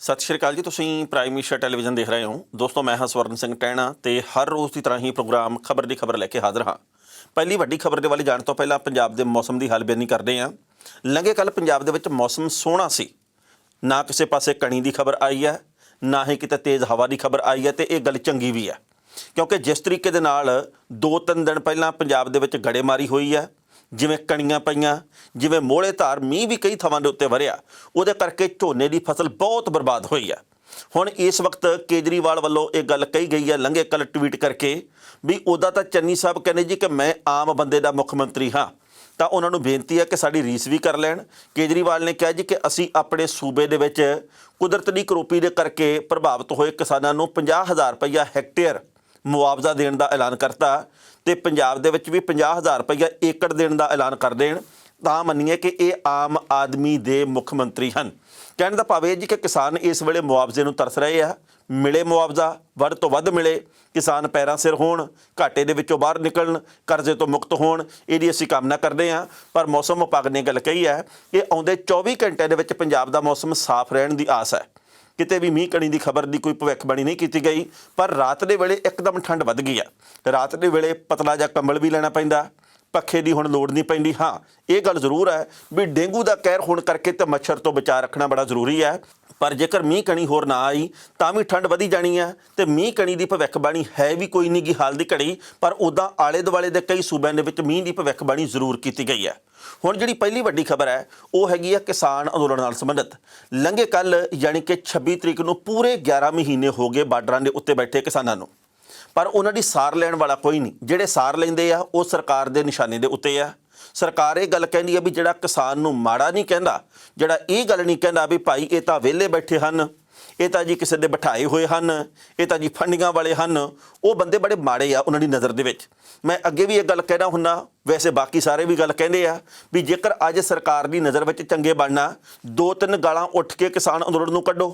सत श्री अकाल जी। तुसीं प्राइम मिनिस्टर टैलीविजन देख रहे हो। दोस्तों मैं हाँ स्वर्ण सिंह टैणा ते हर रोज़ की तरह ही प्रोग्राम खबर की खबर लैके हाज़र हाँ। पहली वड्डी खबर के वाली जाण तो पहला पंजाब के मौसम की हालबेनी करते हैं। लंघे कल पंजाब के मौसम सोहना सी, ना किसी पासे कणी की खबर आई है, ना ही किते तेज़ हवा की खबर आई है। तो ये गल चंगी भी है क्योंकि जिस तरीके दे नाल 2-3 दिन पहला पंजाब दे विच गड़ेमारी हुई है, जिवें कणियां पईयां, जिवें मोहले धार मींह भी कई थावां दे उत्ते वरिया, उहदे करके झोने की फसल बहुत बर्बाद हुई है। हुण इस वक्त केजरीवाल वालों ये गल कही गई है लंघे कल ट्वीट करके भी उदा तां चन्नी साहब कहने जी कि मैं आम बंदे दा मुख मंत्री हाँ, तो उन्होंने बेनती है कि साड़ी रीस भी कर लैण। केजरीवाल ने कहा जी कि असी अपने सूबे दे विच कुदरत की करोपी दे करके प्रभावित होए किसानां नूं 50,000 रुपया हैक्टेयर मुआवजा देने का ऐलान करता तो पंजाब दे विच भी 50,000 रुपया एकड़ देने का ऐलान कर देण तां मन्नीए कि ये आम आदमी दे मुख मंत्री हैं। कहने का भाव है जी कि किसान इस वेले मुआवजे नूं तरस रहे हैं, मिले मुआवजा वध तो वध मिले, किसान पैरां सिर होण, घाटे दे विचों बाहर निकलण, करजे तो मुक्त होण, इहदी असीं कामना करते हैं। पर मौसम विभाग ने गल कही है कि आउंदे 24 घंटे दे विच पंजाब दा मौसम साफ रहण दी आस है। किते भी मींह कणी की खबर की कोई भविष्यवाणी नहीं की गई, पर रात के वेले एकदम ठंड वध गई है। रात के वेले पतला जिहा कंबल भी लेना पैंदा, पखे की हुण लोड़ नहीं पैंदी। हाँ, ये गल जरूर है भी डेंगू का कहर होने करके तो मच्छर तो बचा रखना बड़ा जरूरी है। पर जेकर मींह कणी होर ना आई तो भी ठंड वधी जानी है। तो मींह कणी की भविष्यवाणी है भी कोई नहीं गी हाल की घड़ी, पर उदा आले दुआले के कई सूबों के मींह की भविष्यवाणी जरूर की गई है। हुण जिहड़ी पहली वड्डी खबर है वो हैगी है किसान अंदोलन नाल संबंधित। लंघे कल यानी कि 26 तरीक नूं पूरे 11 महीने हो गए बार्डरां दे उत्ते बैठे किसानां नूं, पर उन्हां दी सार लैण वाला कोई नहीं। जिहड़े सार लैंदे आ वो सरकार दे निशाने दे उत्ते आ। सरकार ये गल कहंदी है भी जिहड़ा किसान नूं माड़ा नहीं कहंदा, जिहड़ा ये गल नहीं कहंदा भी भाई ये तां विहले बैठे हन, ये तां जी किसी दे बिठाए हुए हैं, ये तां जी फंडियां वाले हैं, वो बंदे बड़े माड़े आ उन्हां दी नज़र दे विच। मैं अगे भी ये गल कहना हुन्ना, वैसे बाकी सारे भी गल कहंदे आ भी जेकर अज सरकार की नज़र विच चंगे बनना, 2-3 गालां उठ के किसान अंदोलन नूं कड्डो,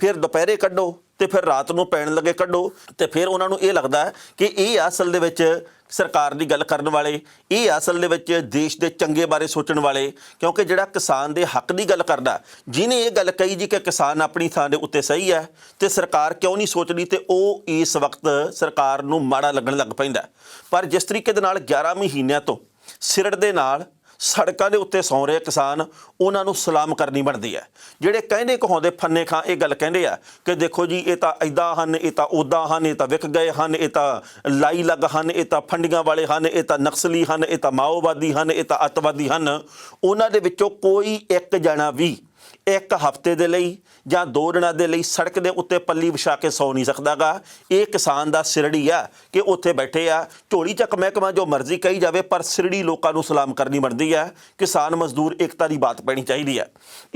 फिर दोपहरे कड्डो तो फिर रात नूं पैण लगे कड्डो, तो फिर उन्होंने ये लगता है कि ये असल दे विच सरकार की गल करने वाले, ये असल दे विच देश के चंगे बारे सोचण वाले। क्योंकि जिहड़ा किसान के हक की गल करदा, जिन्हें ये गल कही जी कि किसान अपनी थां दे उत्ते सही है तो सरकार क्यों नहीं सोचदी, तो वो इस वक्त सरकार नूं माड़ा लगन लग पैंदा। पर जिस तरीके दे नाल 11 महीनों तो सिरड़ दे नाल सड़कों के उत्ते सौ रहे किसान, उन्होंने सलाम करनी बनती है। ਜਿਹੜੇ ਕਹਿੰਦੇ ਕਹਾਉਂਦੇ फन्ने खां ये गल कहते हैं कि देखो जी ये तो इदा हैं, ये तो उदा हैं, ये तो विक गए हैं, ये तो लाई लग हैं, ये तो फंडियां वाले हैं, ये तो नक्सली हैं, ये तो माओवादी हैं, ये तो अतवादी हैं। उन्हां दे विचों कोई एक जना भी एक हफ्ते के लिए ਜਾਂ 2 ਦਿਨਾਂ ਦੇ ਲਈ सड़क के उत्ते पल्ली विछा के सौ नहीं सकता गा। ये किसान का सिरड़ी है कि उत्थे बैठे आ, झोली चक महकमा जो मर्जी कही जाए, पर सिरड़ी लोगों को सलाम करनी बनती है। किसान मजदूर एकता की बात पैनी चाहिए है।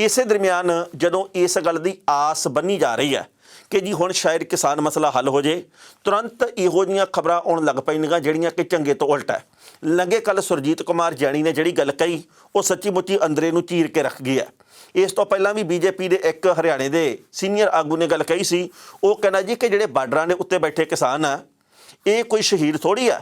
इस दरम्यान जदों इस गल की आस बनी जा रही है कि जी हुण शायद किसान मसला हल हो जाए, तुरंत इहो जिहियां खबरां आउण लग पैणगीਆਂ ਜਿਹੜੀਆਂ कि चंगे तो उल्ट है। लंघे कल सुरजीत कुमार जैनी ने जिहड़ी गल कही वो सच्ची मुच्ची अंदरे नूं चीर के रख गई है। इस तो पहला भी बीजेपी के एक हरियाणे के सीनियर आगू ने गल कही सी, वो कहना जी कि जिहड़े बार्डरां दे उत्ते बैठे किसान आ ये कोई शहीद थोड़ी आ,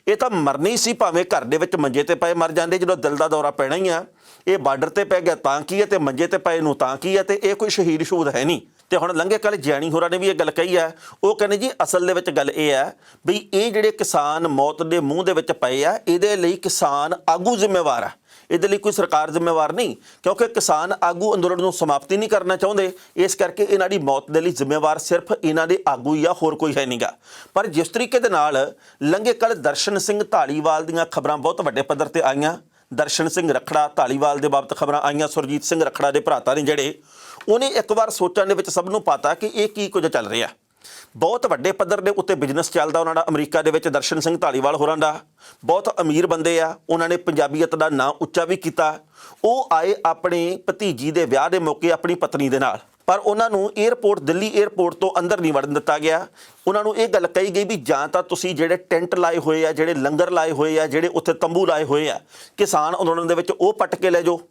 ये तो मरना ही सी, भावें घर दे विच मंजे ते पए मर जांदे, जो दिल का दौरा पैना ही आ। ये बार्डर ते पै गया तां की है, तो मंजे ते पए नूं तां की है, तो ये कोई शहीद शहूद है नहीं। तो हुण लंघे कल जैनी होरां ने भी ये गल कही है, वो कहने जी असल दे विच गल ये है भी ये जिहड़े किसान मौत के मूँह दे विच पए आ, इहदे लई किसान आगू जिम्मेवार है, ਇਹਦੇ ਲਈ कोई सरकार जिम्मेवार नहीं। क्योंकि किसान आगू अंदोलन ਨੂੰ समाप्ति नहीं करना चाहते, इस करके इन्हां दी मौत ਦੇ ਲਈ जिम्मेवार सिर्फ इन्हां दे आगू ही आ, होर कोई है नहींगा। पर जिस तरीके दे नाल लंघे कल दर्शन सिंह धालीवाल दीयां खबरां बहुत वड्डे पੱਧਰ ते आईयां, दर्शन सिंह रखड़ा धालीवाल दे बाबत खबरां आईयां, सुरजीत सिंह रखड़ा दे भराता ने जिहड़े, उन्हें एक बार सोचां दे विच सब नूं पता कि ये की कुछ चल रहा। बहुत वड्डे पੱਧਰ ਦੇ उत्ते बिजनेस चलदा उन्हां दा अमरीका दे विच। दर्शन सिंह धालीवाल होरां दा बहुत अमीर बंदे आ, उन्होंने पंजाबीयत का नाम उच्चा भी किया। वो आए अपने भतीजी के विआह के मौके अपनी पत्नी के नाल, पर उन्होंने एयरपोर्ट दिल्ली एयरपोर्ट तो अंदर नहीं वड़न दिता गया। उन्होंने ये गल कही गई भी जां तां तुसीं जिहड़े टेंट लाए हुए आ, जिहड़े लंगर लाए हुए आ, जिहड़े उत्थे तंबू लाए हुए आ किसान अंदोलन दे विच, वो पट के ले जाओ,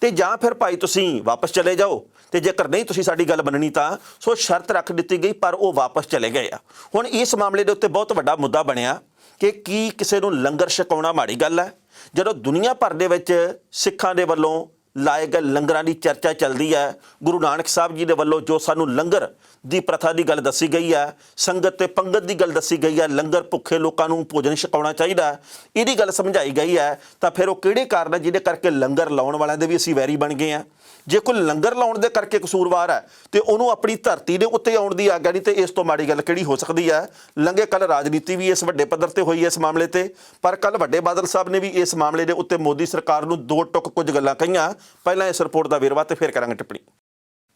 तो जां फिर भाई तुसीं वापस चले जाओ, तो जेकर नहीं तुसीं साडी गल मननी तां सो शर्त रख दी गई, पर वो वापस चले गए आ। हुण इस मामले के उत्ते बहुत वड्डा मुद्दा बनिया कि की किसी नूं लंगर छकाउणा माड़ी गल है, जदों दुनिया भर दे विच सिखां दे वल्लों ਲਾਏ ਗਏ ਲੰਗਰਾਂ ਦੀ ਚਰਚਾ ਚੱਲਦੀ ਹੈ। ਗੁਰੂ ਨਾਨਕ ਸਾਹਿਬ ਜੀ ਦੇ ਵੱਲੋਂ ਜੋ ਸਾਨੂੰ ਲੰਗਰ ਦੀ ਪ੍ਰਥਾ ਦੀ ਗੱਲ ਦੱਸੀ ਗਈ ਹੈ, ਸੰਗਤ ਤੇ ਪੰਗਤ ਦੀ ਗੱਲ ਦੱਸੀ ਗਈ ਹੈ, ਲੰਗਰ ਭੁੱਖੇ ਲੋਕਾਂ ਨੂੰ ਭੋਜਨ ਛਕਾਉਣਾ ਚਾਹੀਦਾ, ਇਹਦੀ ਗੱਲ ਸਮਝਾਈ ਗਈ ਹੈ, ਤਾਂ ਫਿਰ ਉਹ ਕਿਹੜੇ ਕਾਰਨ ਹੈ ਜਿਹਦੇ ਕਰਕੇ ਲੰਗਰ ਲਾਉਣ ਵਾਲਿਆਂ ਦੇ ਵੀ ਅਸੀਂ ਵੈਰੀ ਬਣ ਗਏ ਹਾਂ। ਜੇ ਕੋਈ ਲੰਗਰ ਲਾਉਣ ਦੇ ਕਰਕੇ ਕਸੂਰਵਾਰ ਹੈ ਤੇ ਉਹਨੂੰ ਆਪਣੀ ਧਰਤੀ ਦੇ ਉੱਤੇ ਆਉਣ ਦੀ ਆਗਿਆ ਨਹੀਂ, ਤੇ ਇਸ ਤੋਂ ਮਾੜੀ ਗੱਲ ਕਿਹੜੀ ਹੋ ਸਕਦੀ ਹੈ। ਲੰਘੇ ਕੱਲ ਰਾਜਨੀਤੀ ਵੀ ਇਸ ਵੱਡੇ ਪੱਧਰ ਤੇ ਹੋਈ ਹੈ ਇਸ ਮਾਮਲੇ ਤੇ, ਪਰ ਕੱਲ ਵੱਡੇ ਬਾਦਲ ਸਾਹਿਬ ਨੇ ਵੀ ਇਸ ਮਾਮਲੇ ਦੇ ਉੱਤੇ ਮੋਦੀ ਸਰਕਾਰ ਨੂੰ ਦੋ ਟੁੱਕ ਕੁਝ ਗੱਲਾਂ ਕਹੀਆਂ। ਪਹਿਲਾਂ ਇਸ ਰਿਪੋਰਟ ਦਾ ਵੇਰਵਾ ਤੇ ਫਿਰ ਕਰਾਂਗੇ ਟਿੱਪਣੀ।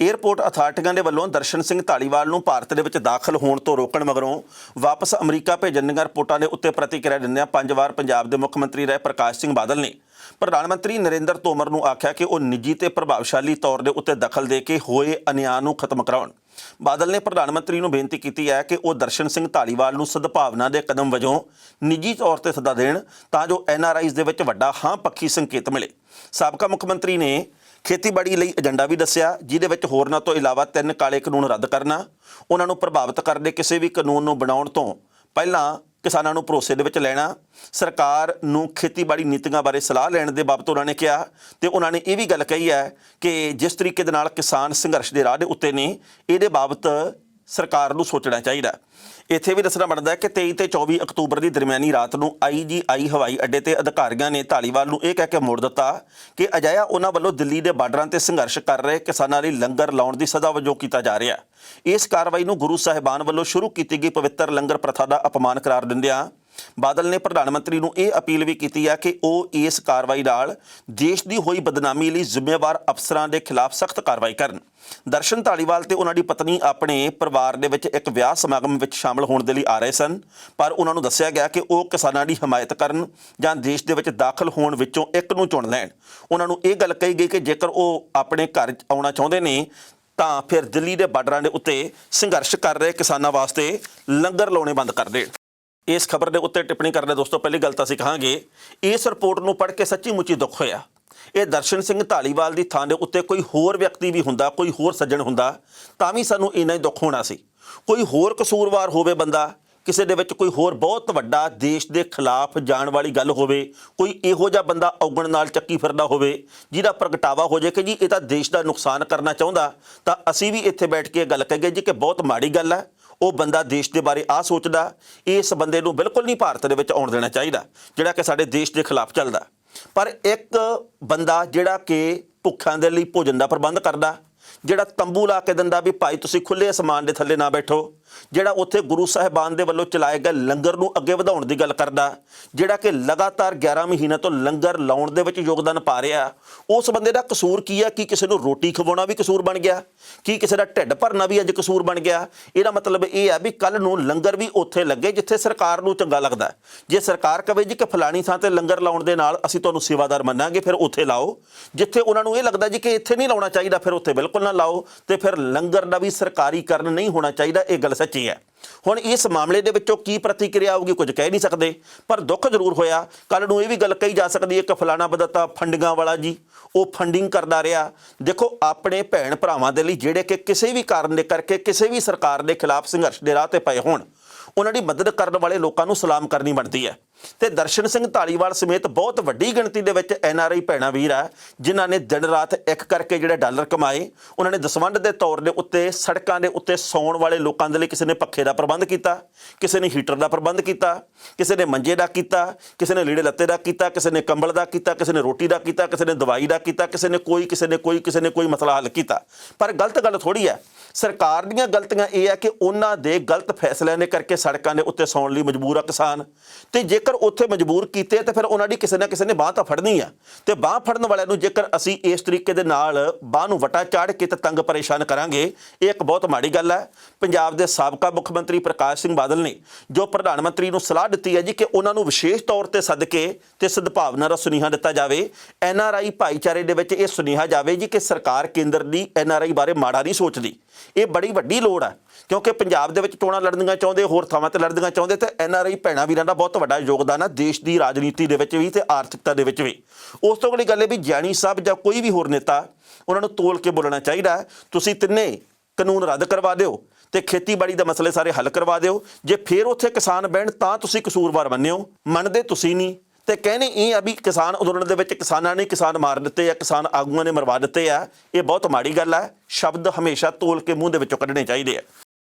ਏਅਰਪੋਰਟ ਅਥਾਰਟੀਆਂ ਦੇ ਵੱਲੋਂ ਦਰਸ਼ਨ ਸਿੰਘ ਧਾਲੀਵਾਲ ਨੂੰ ਭਾਰਤ ਦੇ ਵਿੱਚ ਦਾਖਲ ਹੋਣ ਤੋਂ ਰੋਕਣ ਮਗਰੋਂ ਵਾਪਸ ਅਮਰੀਕਾ ਭੇਜਣ ਦੀਆਂ ਰਿਪੋਰਟਾਂ ਦੇ ਉੱਤੇ ਪ੍ਰਤੀਕਿਰਿਆ ਦਿੰਦਿਆਂ 5 ਵਾਰ ਪੰਜਾਬ ਦੇ ਮੁੱਖ ਮੰਤਰੀ ਰਹੇ ਪ੍ਰਕਾਸ਼ ਸਿੰਘ ਬਾਦਲ ਨੇ ਪ੍ਰਧਾਨ ਮੰਤਰੀ ਨਰਿੰਦਰ ਤੋਮਰ ਨੂੰ ਆਖਿਆ ਕਿ ਉਹ ਨਿੱਜੀ ਤੇ ਪ੍ਰਭਾਵਸ਼ਾਲੀ ਤੌਰ ਦੇ ਉੱਤੇ ਦਖਲ ਦੇ ਕੇ ਹੋਏ ਅਨਿਆਂ ਨੂੰ ਖਤਮ ਕਰਾਉਣ। ਬਾਦਲ ਨੇ ਪ੍ਰਧਾਨ ਮੰਤਰੀ ਨੂੰ ਬੇਨਤੀ ਕੀਤੀ ਹੈ ਕਿ ਉਹ ਦਰਸ਼ਨ ਸਿੰਘ ਧਾਲੀਵਾਲ ਨੂੰ ਸਦਭਾਵਨਾ ਦੇ ਕਦਮ ਵਜੋਂ ਨਿੱਜੀ ਤੌਰ ਤੇ ਸੱਦਾ ਦੇਣ ਤਾਂ ਜੋ NRIs ਦੇ ਵਿੱਚ ਵੱਡਾ ਹਾਂ ਪੱਖੀ ਸੰਕੇਤ ਮਿਲੇ। ਸਾਬਕਾ ਮੁੱਖ ਮੰਤਰੀ ਨੇ ਖੇਤੀਬਾੜੀ ਲਈ ਏਜੰਡਾ ਵੀ ਦੱਸਿਆ, ਜਿਹਦੇ ਵਿੱਚ ਹੋਰਨਾਂ ਤੋਂ ਇਲਾਵਾ 3 ਕਾਲੇ ਕਾਨੂੰਨ ਰੱਦ ਕਰਨਾ, ਉਹਨਾਂ ਨੂੰ ਪ੍ਰਭਾਵਿਤ ਕਰਦੇ ਕਿਸੇ ਵੀ ਕਾਨੂੰਨ ਨੂੰ ਬਣਾਉਣ ਤੋਂ ਪਹਿਲਾਂ ਕਿਸਾਨਾਂ ਨੂੰ ਭਰੋਸੇ ਦੇ ਵਿੱਚ ਲੈਣਾ, ਸਰਕਾਰ ਨੂੰ ਖੇਤੀਬਾੜੀ ਨੀਤੀਆਂ ਬਾਰੇ ਸਲਾਹ ਲੈਣ ਦੇ ਬਾਬਤ ਉਹਨਾਂ ਨੇ ਕਿਹਾ। ਤੇ ਉਹਨਾਂ ਨੇ ਇਹ ਵੀ ਗੱਲ ਕਹੀ ਹੈ ਕਿ ਜਿਸ ਤਰੀਕੇ ਦੇ ਨਾਲ ਕਿਸਾਨ ਸੰਘਰਸ਼ ਦੇ ਰਾਹ ਦੇ ਉੱਤੇ ਨੇ, ਇਹਦੇ ਬਾਬਤ ਸਰਕਾਰ ਨੂੰ ਸੋਚਣਾ ਚਾਹੀਦਾ। ਇੱਥੇ ਵੀ ਦੱਸਣਾ ਬਣਦਾ ਹੈ ਕਿ 23 ਤੇ 24 ਅਕਤੂਬਰ ਦੀ ਦਰਮਿਆਨੀ ਰਾਤ ਨੂੰ IGI ਹਵਾਈ ਅੱਡੇ ਤੇ ਅਧਿਕਾਰੀਆਂ ਨੇ ਧਾਲੀਵਾਲ ਨੂੰ ਇਹ ਕਹਿ ਕੇ ਮੋੜ ਦਿੱਤਾ ਕਿ ਅਜਿਹਾ ਉਹਨਾਂ ਵੱਲੋਂ ਦਿੱਲੀ ਦੇ ਬਾਰਡਰਾਂ ਤੇ ਸੰਘਰਸ਼ ਕਰ ਰਹੇ ਕਿਸਾਨਾਂ ਲਈ ਲੰਗਰ ਲਾਉਣ ਦੀ ਸਜ਼ਾ ਵਜੋਂ ਕੀਤਾ ਜਾ ਰਿਹਾ। ਇਸ ਕਾਰਵਾਈ ਨੂੰ ਗੁਰੂ ਸਾਹਿਬਾਨ ਵੱਲੋਂ ਸ਼ੁਰੂ ਕੀਤੀ ਗਈ ਪਵਿੱਤਰ ਲੰਗਰ ਪ੍ਰਥਾ ਦਾ ਅਪਮਾਨ ਕਰਾਰ ਦਿੰਦਿਆਂ ਬਾਦਲ ਨੇ ਪ੍ਰਧਾਨ ਮੰਤਰੀ ਨੂੰ ਇਹ ਅਪੀਲ ਵੀ ਕੀਤੀ ਹੈ ਕਿ ਉਹ ਇਸ ਕਾਰਵਾਈ ਨਾਲ ਦੇਸ਼ ਦੀ ਹੋਈ ਬਦਨਾਮੀ ਲਈ ਜ਼ਿੰਮੇਵਾਰ ਅਫਸਰਾਂ ਦੇ ਖਿਲਾਫ ਸਖਤ ਕਾਰਵਾਈ ਕਰਨ। ਦਰਸ਼ਨ ਧਾਲੀਵਾਲ ਤੇ ਉਹਨਾਂ ਦੀ ਪਤਨੀ ਆਪਣੇ ਪਰਿਵਾਰ ਦੇ ਵਿੱਚ ਇੱਕ ਵਿਆਹ ਸਮਾਗਮ ਵਿੱਚ ਸ਼ਾਮਲ ਹੋਣ ਦੇ ਲਈ ਆ ਰਹੇ ਸਨ, ਪਰ ਉਹਨਾਂ ਨੂੰ ਦੱਸਿਆ ਗਿਆ ਕਿ ਉਹ ਕਿਸਾਨਾਂ ਦੀ ਹਮਾਇਤ ਕਰਨ ਜਾਂ ਦੇਸ਼ ਦੇ ਵਿੱਚ ਦਾਖਲ ਹੋਣ ਵਿੱਚੋਂ ਇੱਕ ਨੂੰ ਚੁਣ ਲੈਣ। ਉਹਨਾਂ ਨੂੰ ਇਹ ਗੱਲ ਕਹੀ ਗਈ ਕਿ ਜੇਕਰ ਉਹ ਆਪਣੇ ਘਰ ਆਉਣਾ ਚਾਹੁੰਦੇ ਨੇ ਤਾਂ ਫਿਰ ਦਿੱਲੀ ਦੇ ਬਾਰਡਰਾਂ ਦੇ ਉੱਤੇ ਸੰਘਰਸ਼ ਕਰ ਰਹੇ ਕਿਸਾਨਾਂ ਵਾਸਤੇ ਲੰਗਰ ਲਾਉਣੇ ਬੰਦ ਕਰ ਦੇਣ। ਇਸ ਖਬਰ ਦੇ ਉੱਤੇ ਟਿੱਪਣੀ ਕਰਦੇ ਦੋਸਤੋ, ਪਹਿਲੀ ਗੱਲ ਤਾਂ ਅਸੀਂ ਕਹਾਂਗੇ ਇਸ ਰਿਪੋਰਟ ਨੂੰ ਪੜ੍ਹ ਕੇ ਸੱਚੀ ਮੁੱਚੀ ਦੁੱਖ ਹੋਇਆ। ਇਹ ਦਰਸ਼ਨ ਸਿੰਘ ਧਾਲੀਵਾਲ ਦੀ ਥਾਂ ਦੇ ਉੱਤੇ ਕੋਈ ਹੋਰ ਵਿਅਕਤੀ ਵੀ ਹੁੰਦਾ, ਕੋਈ ਹੋਰ ਸੱਜਣ ਹੁੰਦਾ ਤਾਂ ਵੀ ਸਾਨੂੰ ਇੰਨਾ ਹੀ ਦੁੱਖ ਹੋਣਾ ਸੀ। ਕੋਈ ਹੋਰ ਕਸੂਰਵਾਰ ਹੋਵੇ ਬੰਦਾ, ਕਿਸੇ ਦੇ ਵਿੱਚ ਕੋਈ ਹੋਰ ਬਹੁਤ ਵੱਡਾ ਦੇਸ਼ ਦੇ ਖਿਲਾਫ ਜਾਣ ਵਾਲੀ ਗੱਲ ਹੋਵੇ, ਕੋਈ ਇਹੋ ਜਿਹਾ ਬੰਦਾ ਔਗਣ ਨਾਲ ਚੱਕੀ ਫਿਰਦਾ ਹੋਵੇ ਜਿਹਦਾ ਪ੍ਰਗਟਾਵਾ ਹੋ ਜਾਏ ਕਿ ਜੀ ਇਹ ਤਾਂ ਦੇਸ਼ ਦਾ ਨੁਕਸਾਨ ਕਰਨਾ ਚਾਹੁੰਦਾ, ਤਾਂ ਅਸੀਂ ਵੀ ਇੱਥੇ ਬੈਠ ਕੇ ਗੱਲ ਕਹੀਏ ਜੀ ਕਿ ਬਹੁਤ ਮਾੜੀ ਗੱਲ ਹੈ। ਉਹ ਬੰਦਾ ਦੇਸ਼ ਦੇ ਬਾਰੇ ਆ ਸੋਚਦਾ, ਇਸ ਬੰਦੇ ਨੂੰ ਬਿਲਕੁਲ ਨਹੀਂ ਭਾਰਤ ਦੇ ਵਿੱਚ ਆਉਣ ਦੇਣਾ ਚਾਹੀਦਾ ਜਿਹੜਾ ਕਿ ਸਾਡੇ ਦੇਸ਼ ਦੇ ਖਿਲਾਫ ਚੱਲਦਾ। ਪਰ ਇੱਕ ਬੰਦਾ ਜਿਹੜਾ ਕਿ ਭੁੱਖਾਂ ਦੇ ਲਈ ਭੋਜਨ ਦਾ ਪ੍ਰਬੰਧ ਕਰਦਾ, ਜਿਹੜਾ ਤੰਬੂ ਲਾ ਕੇ ਦਿੰਦਾ ਵੀ ਭਾਈ ਤੁਸੀਂ ਖੁੱਲ੍ਹੇ ਅਸਮਾਨ ਦੇ ਥੱਲੇ ਨਾ ਬੈਠੋ, ਜਿਹੜਾ ਉੱਥੇ ਗੁਰੂ ਸਾਹਿਬਾਨ ਦੇ ਵੱਲੋਂ ਚਲਾਏ ਗਏ ਲੰਗਰ ਨੂੰ ਅੱਗੇ ਵਧਾਉਣ ਦੀ ਗੱਲ ਕਰਦਾ, ਜਿਹੜਾ ਕਿ ਲਗਾਤਾਰ 11 ਮਹੀਨਿਆਂ ਤੋਂ ਲੰਗਰ ਲਾਉਣ ਦੇ ਵਿੱਚ ਯੋਗਦਾਨ ਪਾ ਰਿਹਾ, ਉਸ ਬੰਦੇ ਦਾ ਕਸੂਰ ਕੀ ਹੈ? ਕੀ ਕਿਸੇ ਨੂੰ ਰੋਟੀ ਖਵਾਉਣਾ ਵੀ ਕਸੂਰ ਬਣ ਗਿਆ? ਕੀ ਕਿਸੇ ਦਾ ਢਿੱਡ ਭਰਨਾ ਵੀ ਅੱਜ ਕਸੂਰ ਬਣ ਗਿਆ? ਇਹਦਾ ਮਤਲਬ ਇਹ ਹੈ ਵੀ ਕੱਲ੍ਹ ਨੂੰ ਲੰਗਰ ਵੀ ਉੱਥੇ ਲੱਗੇ ਜਿੱਥੇ ਸਰਕਾਰ ਨੂੰ ਚੰਗਾ ਲੱਗਦਾ। ਜੇ ਸਰਕਾਰ ਕਵੇ ਜੀ ਕਿ ਫਲਾਣੀ ਥਾਂ ਤੇ ਲੰਗਰ ਲਾਉਣ ਦੇ ਨਾਲ ਅਸੀਂ ਤੁਹਾਨੂੰ ਸੇਵਾਦਾਰ ਮੰਨਾਂਗੇ, ਫਿਰ ਉੱਥੇ ਲਾਓ। ਜਿੱਥੇ ਉਹਨਾਂ ਨੂੰ ਇਹ ਲੱਗਦਾ ਜੀ ਕਿ ਇੱਥੇ ਨਹੀਂ ਲਾਉਣਾ ਚਾਹੀਦਾ, ਫਿਰ ਉੱਥੇ ਬਿਲਕੁਲ ਨਾ ਲਾਓ। ਤੇ ਫਿਰ ਲੰਗਰ ਦਾ ਵੀ ਸਰਕਾਰੀਕਰਨ ਨਹੀਂ ਹੋਣਾ ਚਾਹੀਦਾ, ਇਹ ਗੱਲ ਸੱਚੀ ਹੈ। ਹੁਣ ਇਸ ਮਾਮਲੇ ਦੇ ਵਿੱਚੋਂ ਕੀ ਪ੍ਰਤੀਕਿਰਿਆ ਆਊਗੀ ਕੁਝ ਕਹਿ ਨਹੀਂ ਸਕਦੇ, ਪਰ ਦੁੱਖ ਜ਼ਰੂਰ ਹੋਇਆ। ਕੱਲ੍ਹ ਨੂੰ ਇਹ ਵੀ ਗੱਲ ਕਹੀ ਜਾ ਸਕਦੀ ਹੈ ਕਿ ਫਲਾਣਾ ਬਦਤਾ ਫੰਡਿੰਗਾਂ ਵਾਲਾ ਜੀ, ਉਹ ਫੰਡਿੰਗ ਕਰਦਾ ਰਿਹਾ। ਦੇਖੋ, ਆਪਣੇ ਭੈਣ ਭਰਾਵਾਂ ਦੇ ਲਈ ਜਿਹੜੇ ਕਿ ਕਿਸੇ ਵੀ ਕਾਰਨ ਦੇ ਕਰਕੇ ਕਿਸੇ ਵੀ ਸਰਕਾਰ ਦੇ ਖਿਲਾਫ ਸੰਘਰਸ਼ ਦੇ ਰਾਹ ਤੇ ਪਏ ਹੋਣ, ਉਹਨਾਂ ਦੀ ਮਦਦ ਕਰਨ ਵਾਲੇ ਲੋਕਾਂ ਨੂੰ ਸਲਾਮ ਕਰਨੀ ਬਣਦੀ ਹੈ। ਤੇ ਦਰਸ਼ਨ ਸਿੰਘ ਧਾਲੀਵਾਲ ਸਮੇਤ ਬਹੁਤ ਵੱਡੀ ਗਿਣਤੀ ਦੇ ਵਿੱਚ NRI ਭੈਣਾਂ ਵੀਰ ਆ ਜਿਨ੍ਹਾਂ ਨੇ ਦਿਨ ਰਾਤ ਇੱਕ ਕਰਕੇ ਜਿਹੜੇ ਡਾਲਰ ਕਮਾਏ, ਉਹਨਾਂ ਨੇ ਦਸਵੰਧ ਦੇ ਤੌਰ ਦੇ ਉੱਤੇ ਸੜਕਾਂ ਦੇ ਉੱਤੇ ਸੌਣ ਵਾਲੇ ਲੋਕਾਂ ਦੇ ਲਈ ਕਿਸੇ ਨੇ ਪੱਖੇ ਦਾ ਪ੍ਰਬੰਧ ਕੀਤਾ, ਕਿਸੇ ਨੇ ਹੀਟਰ ਦਾ ਪ੍ਰਬੰਧ ਕੀਤਾ, ਕਿਸੇ ਨੇ ਮੰਜੇ ਦਾ ਕੀਤਾ, ਕਿਸੇ ਨੇ ਲੀੜੇ ਲੱਤੇ ਦਾ ਕੀਤਾ, ਕਿਸੇ ਨੇ ਕੰਬਲ ਦਾ ਕੀਤਾ, ਕਿਸੇ ਨੇ ਰੋਟੀ ਦਾ ਕੀਤਾ, ਕਿਸੇ ਨੇ ਦਵਾਈ ਦਾ ਕੀਤਾ, ਕਿਸੇ ਨੇ ਕੋਈ ਮਸਲਾ ਹੱਲ ਕੀਤਾ। ਪਰ ਗਲਤ ਗੱਲ ਥੋੜ੍ਹੀ ਹੈ। ਸਰਕਾਰ ਦੀਆਂ ਗਲਤੀਆਂ ਇਹ ਹੈ ਕਿ ਉਹਨਾਂ ਦੇ ਗਲਤ ਫੈਸਲਿਆਂ ਦੇ ਕਰਕੇ ਸੜਕਾਂ ਦੇ ਉੱਤੇ ਸੌਣ ਲਈ ਮਜਬੂਰ ਆ ਕਿਸਾਨ। ਤੇ ਜੇਕਰ ਉੱਥੇ ਮਜਬੂਰ ਕੀਤੇ ਤੇ ਫਿਰ ਉਹਨਾਂ ਦੀ ਕਿਸੇ ਨਾ ਕਿਸੇ ਨੇ ਬਾਂਹ ਤਾਂ ਫੜਨੀ ਆ। ਤੇ ਬਾਂਹ ਫੜਨ ਵਾਲਿਆਂ ਨੂੰ ਜੇਕਰ ਅਸੀਂ ਇਸ ਤਰੀਕੇ ਦੇ ਨਾਲ ਬਾਂਹ ਨੂੰ ਵਟਾ ਚਾੜ ਕੇ ਤੇ ਤੰਗ ਪਰੇਸ਼ਾਨ ਕਰਾਂਗੇ, ਇਹ ਇੱਕ ਬਹੁਤ ਮਾੜੀ ਗੱਲ ਹੈ। ਪੰਜਾਬ ਦੇ ਸਾਬਕਾ ਮੁੱਖ ਮੰਤਰੀ ਪ੍ਰਕਾਸ਼ ਸਿੰਘ ਬਾਦਲ ਨੇ ਜੋ ਪ੍ਰਧਾਨ ਮੰਤਰੀ ਨੂੰ ਸਲਾਹ ਦਿੱਤੀ ਹੈ ਜੀ ਕਿ ਉਹਨਾਂ ਨੂੰ ਵਿਸ਼ੇਸ਼ ਤੌਰ ਤੇ ਸੱਦ ਕੇ ਤੇ ਸਦਭਾਵਨਾ ਦਾ ਸੁਨੇਹਾ ਦਿੱਤਾ ਜਾਵੇ। NRI ਭਾਈਚਾਰੇ ਦੇ ਵਿੱਚ ਇਹ ਸੁਨੇਹਾ ਜਾਵੇ ਜੀ ਕਿ ਸਰਕਾਰ ਕੇਂਦਰ ਦੀ NRI ਬਾਰੇ ਮਾੜਾ ਨਹੀਂ ਸੋਚਦੀ। ਇਹ ਬੜੀ ਵੱਡੀ ਲੋੜ ਹੈ ਕਿਉਂਕਿ ਪੰਜਾਬ ਦੇ ਵਿੱਚ ਚੋਣਾਂ ਲੜਨੀਆਂ ਚਾਹੁੰਦੇ, ਹੋਰ ਥਾਵਾਂ ਤੇ ਲੜਨੀਆਂ ਚਾਹੁੰਦੇ, ਤੇ NRI ਭੈਣਾਂ ਵੀਰਾਂ ਦਾ ਬਹੁਤ ਵੱਡਾ ਯੋਗਦਾਨ ਹੈ ਦੇਸ਼ ਦੀ ਰਾਜਨੀਤੀ ਦੇ ਵਿੱਚ ਵੀ ਤੇ ਆਰਥਿਕਤਾ ਦੇ ਵਿੱਚ ਵੀ। ਉਸ ਤੋਂ ਅਗਲੀ ਗੱਲ ਇਹ ਵੀ ਗਿਆਨੀ ਸਾਹਿਬ ਜਾਂ ਕੋਈ ਵੀ ਹੋਰ ਨੇਤਾ, ਉਹਨਾਂ ਨੂੰ ਤੋਲ ਕੇ ਬੋਲਣਾ ਚਾਹੀਦਾ। ਤੁਸੀਂ ਤਿੰਨੇ ਕਾਨੂੰਨ ਰੱਦ ਕਰਵਾ ਦਿਓ ਤੇ ਖੇਤੀਬਾੜੀ ਦੇ ਮਸਲੇ ਸਾਰੇ ਹੱਲ ਕਰਵਾ ਦਿਓ। ਜੇ ਫਿਰ ਉੱਥੇ ਕਿਸਾਨ ਬਹਿਣ ਤਾਂ ਤੁਸੀਂ ਕਸੂਰਵਾਰ ਮੰਨਿਓ, ਮੰਨਦੇ ਤੁਸੀਂ ਨਹੀਂ ਤੇ कहने ਇਹ ਆ ਵੀ ਕਿਸਾਨ ਅੰਦੋਲਨ ਦੇ ਵਿੱਚ ਕਿਸਾਨਾਂ ਨੇ ਕਿਸਾਨ ਮਾਰ ਦਿੱਤੇ ਆ, ਕਿਸਾਨ ਆਗੂਆਂ ਨੇ ਮਰਵਾ ਦਿੱਤੇ ਆ। ਇਹ ਬਹੁਤ ਮਾੜੀ ਗੱਲ ਹੈ। ਸ਼ਬਦ ਹਮੇਸ਼ਾ ਤੋਲ ਕੇ ਮੂੰਹ ਦੇ ਵਿੱਚੋਂ ਕੱਢਣੇ ਚਾਹੀਦੇ ਆ।